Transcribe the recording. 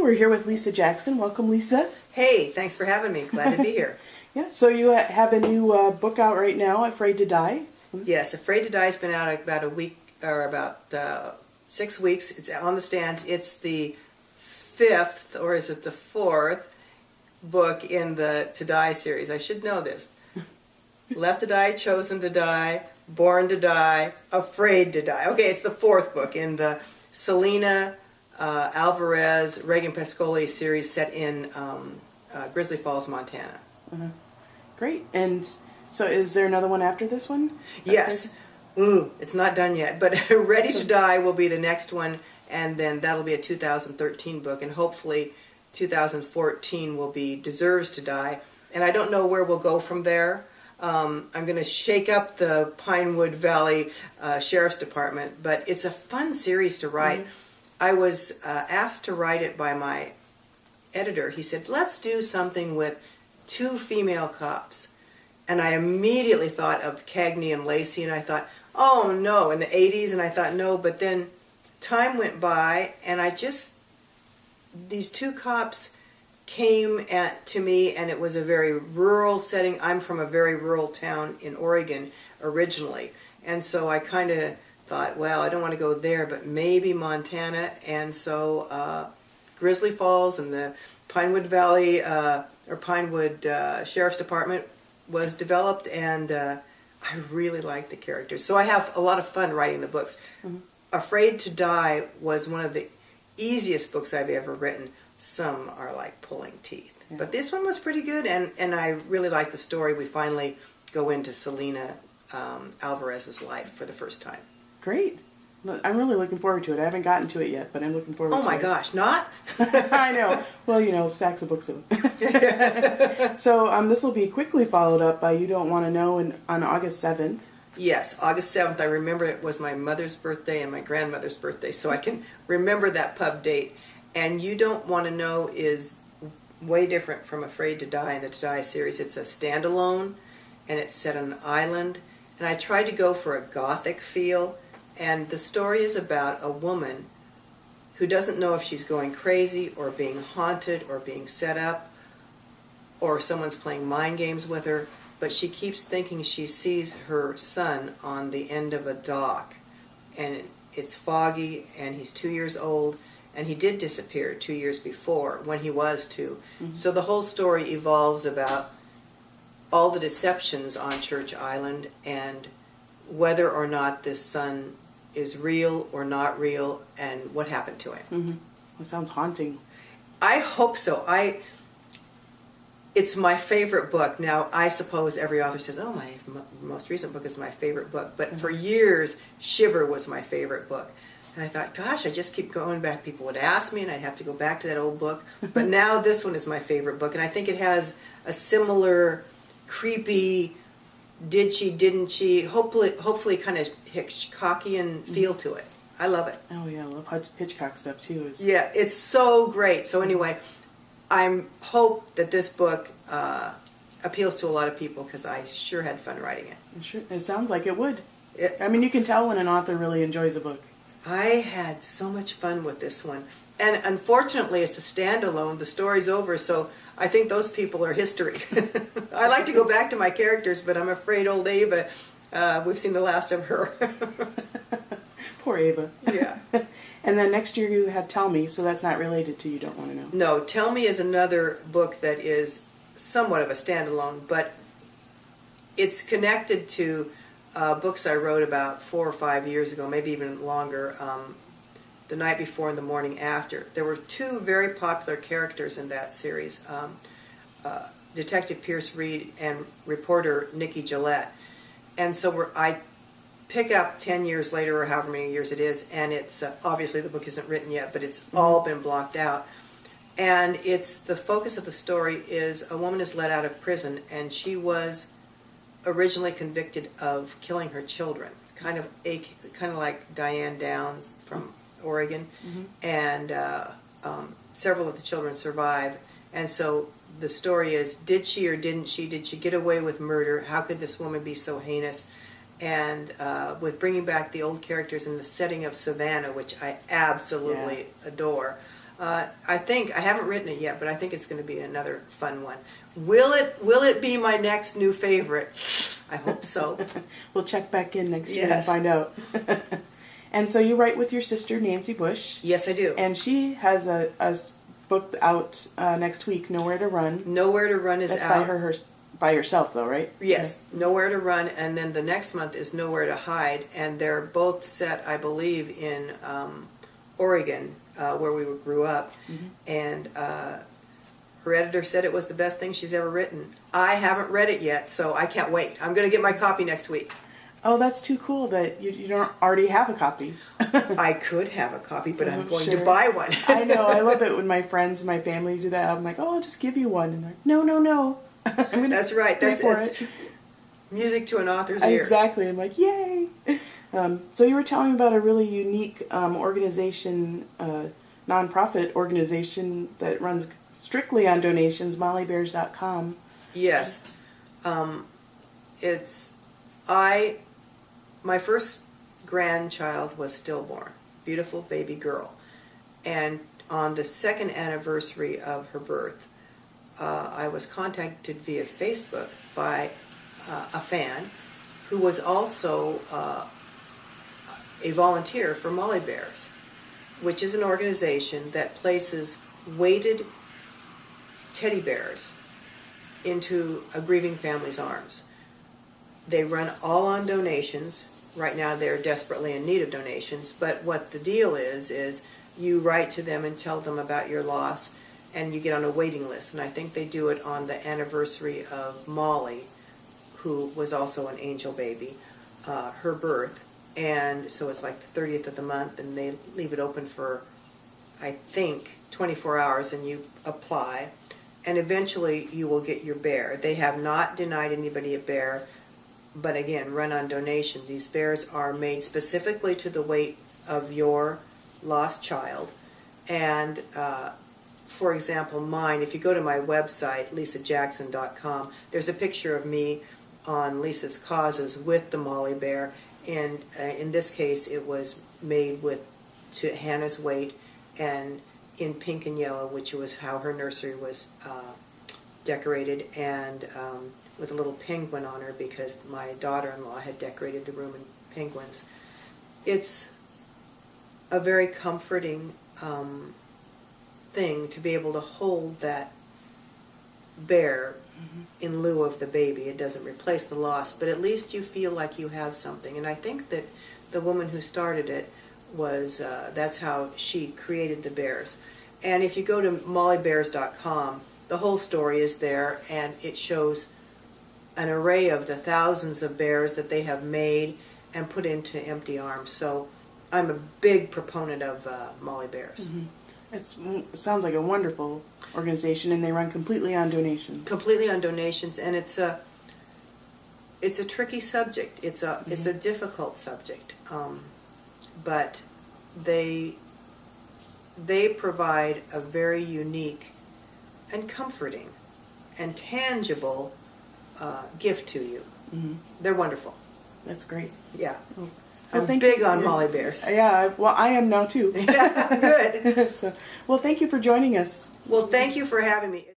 we're here with Lisa Jackson. Welcome, Lisa. Hey, thanks for having me. Glad to be here. Yeah, so you have a new book out right now, Afraid to Die. Yes, Afraid to Die has been out about a week, or about 6 weeks. It's on the stands. It's the fifth, or is it the fourth, book in the To Die series. I should know this. Left to Die, Chosen to Die, Born to Die, Afraid to Die. Okay, it's the fourth book in the Selena Alvarez, Reagan Pascoli series set in Grizzly Falls, Montana. Uh-huh. Great. And so is there another one after this one? Yes. It's not done yet, but Ready to Die will be the next one, and then that'll be a 2013 book, and hopefully 2014 will be Deserves to Die. And I don't know where we'll go from there. I'm going to shake up the Pinewood Valley Sheriff's Department, but it's a fun series to write. Mm-hmm. I was asked to write it by my editor. He said, let's do something with 2 female cops. And I immediately thought of Cagney and Lacey, and I thought, oh no, in the 80s, and I thought no, but then time went by, and these 2 cops came to me, and it was a very rural setting. I'm from a very rural town in Oregon originally, and so I kind of thought, well, I don't want to go there, but maybe Montana, and so Grizzly Falls and the Pinewood Valley, or Pinewood Sheriff's Department was developed, and I really like the characters. So I have a lot of fun writing the books. Mm-hmm. Afraid to Die was one of the easiest books I've ever written. Some are like pulling teeth. Yeah. But this one was pretty good, and I really like the story. We finally go into Selena Alvarez's life for the first time. Great. I'm really looking forward to it. I haven't gotten to it yet, but I'm looking forward to it. Oh my gosh, not? I know. Well, stacks of books of them. So this will be quickly followed up by You Don't Want to Know on August 7th. Yes, August 7th. I remember it was my mother's birthday and my grandmother's birthday, so I can remember that pub date. And You Don't Want to Know is way different from Afraid to Die in the To Die series. It's a standalone, and it's set on an island. And I tried to go for a gothic feel. And the story is about a woman who doesn't know if she's going crazy or being haunted or being set up or someone's playing mind games with her, but she keeps thinking she sees her son on the end of a dock. And it's foggy, and he's 2 years old, and he did disappear 2 years before when he was 2. Mm-hmm. So the whole story evolves about all the deceptions on Church Island and whether or not this son is real or not real, and what happened to him. Mm-hmm. It sounds haunting. I hope so. It's my favorite book. Now, I suppose every author says, oh, my most recent book is my favorite book. But mm-hmm. for years, Shiver was my favorite book. And I thought, gosh, I just keep going back. People would ask me, and I'd have to go back to that old book. But now this one is my favorite book. And I think it has a similar creepy, did she, didn't she, hopefully kind of Hitchcockian feel to it. I love it. Oh yeah, I love Hitchcock stuff too. Yeah, it's so great. So anyway, I hope that this book appeals to a lot of people, because I sure had fun writing it. Sure, it sounds like it would. I mean, you can tell when an author really enjoys a book. I had so much fun with this one. And unfortunately, it's a standalone. The story's over, so I think those people are history. I like to go back to my characters, but I'm afraid old Ava, we've seen the last of her. Poor Ava. Yeah. And then next year you have Tell Me, so that's not related to You Don't Want to Know. No, Tell Me is another book that is somewhat of a standalone, but it's connected to books I wrote about 4 or 5 years ago, maybe even longer, The Night Before and The Morning After. There were 2 very popular characters in that series, Detective Pierce Reed and reporter Nikki Gillette. And so I pick up 10 years later, or however many years it is, and it's obviously the book isn't written yet, but it's all been blocked out. And the focus of the story is a woman is let out of prison, and she was originally convicted of killing her children, kind of like Diane Downs from Oregon, mm-hmm. and several of the children survive. And so the story is, did she or didn't she? Did she get away with murder? How could this woman be so heinous? And with bringing back the old characters in the setting of Savannah, which I absolutely adore, I think I haven't written it yet, but I think it's going to be another fun one. Will it be my next new favorite? I hope so. We'll check back in next year and Yes. find out. And so you write with your sister Nancy Bush, Yes, I do. and she has a book out next week, Nowhere to Run. Nowhere to Run is That's out. by herself, though, right? Yes, Nowhere to Run, and then the next month is Nowhere to Hide, and they're both set, I believe, in Oregon, where we grew up. Mm-hmm. And her editor said it was the best thing she's ever written. I haven't read it yet, so I can't wait. I'm going to get my copy next week. Oh, that's too cool that you don't already have a copy. I could have a copy, but I'm going to Sure. buy one. I know. I love it when my friends and my family do that. I'm like, oh, I'll just give you one. And they're like, no. I'm gonna That's right. pay That's for it. it. Music to an author's ear. Exactly. I'm like, yay. So you were telling me about a really unique organization, nonprofit organization that runs strictly on donations, mollybears.com. Yes. My first grandchild was stillborn, beautiful baby girl. And on the second anniversary of her birth, I was contacted via Facebook by a fan who was also a volunteer for Molly Bears, which is an organization that places weighted teddy bears into a grieving family's arms. They run all on donations. Right now they're desperately in need of donations, but what the deal is you write to them and tell them about your loss, and you get on a waiting list. And I think they do it on the anniversary of Molly, who was also an angel baby, her birth. And so it's like the 30th of the month, and they leave it open for, I think, 24 hours, and you apply. And eventually you will get your bear. They have not denied anybody a bear, but again, run on donation. These bears are made specifically to the weight of your lost child. And for example, mine, if you go to my website, lisajackson.com, there's a picture of me on Lisa's Causes with the Molly Bear. And in this case, it was made to Hannah's weight and in pink and yellow, which was how her nursery was decorated, and with a little penguin on her because my daughter-in-law had decorated the room in penguins. It's a very comforting thing to be able to hold that bear in lieu of the baby. It doesn't replace the loss, but at least you feel like you have something. And I think that the woman who started it was, that's how she created the bears. And if you go to mollybears.com, the whole story is there, and it shows an array of the thousands of bears that they have made and put into empty arms. So I'm a big proponent of Molly Bears. Mm-hmm. It sounds like a wonderful organization, and they run completely on donations. Completely on donations, and it's a tricky subject. It's a difficult subject, but they provide a very unique and comforting and tangible gift to you. Mm-hmm. They're wonderful. That's great. Yeah. Well, I'm thank big you. on Molly Bears. Yeah, well, I am now too. Good. So, well, thank you for joining us. Well, thank you for having me.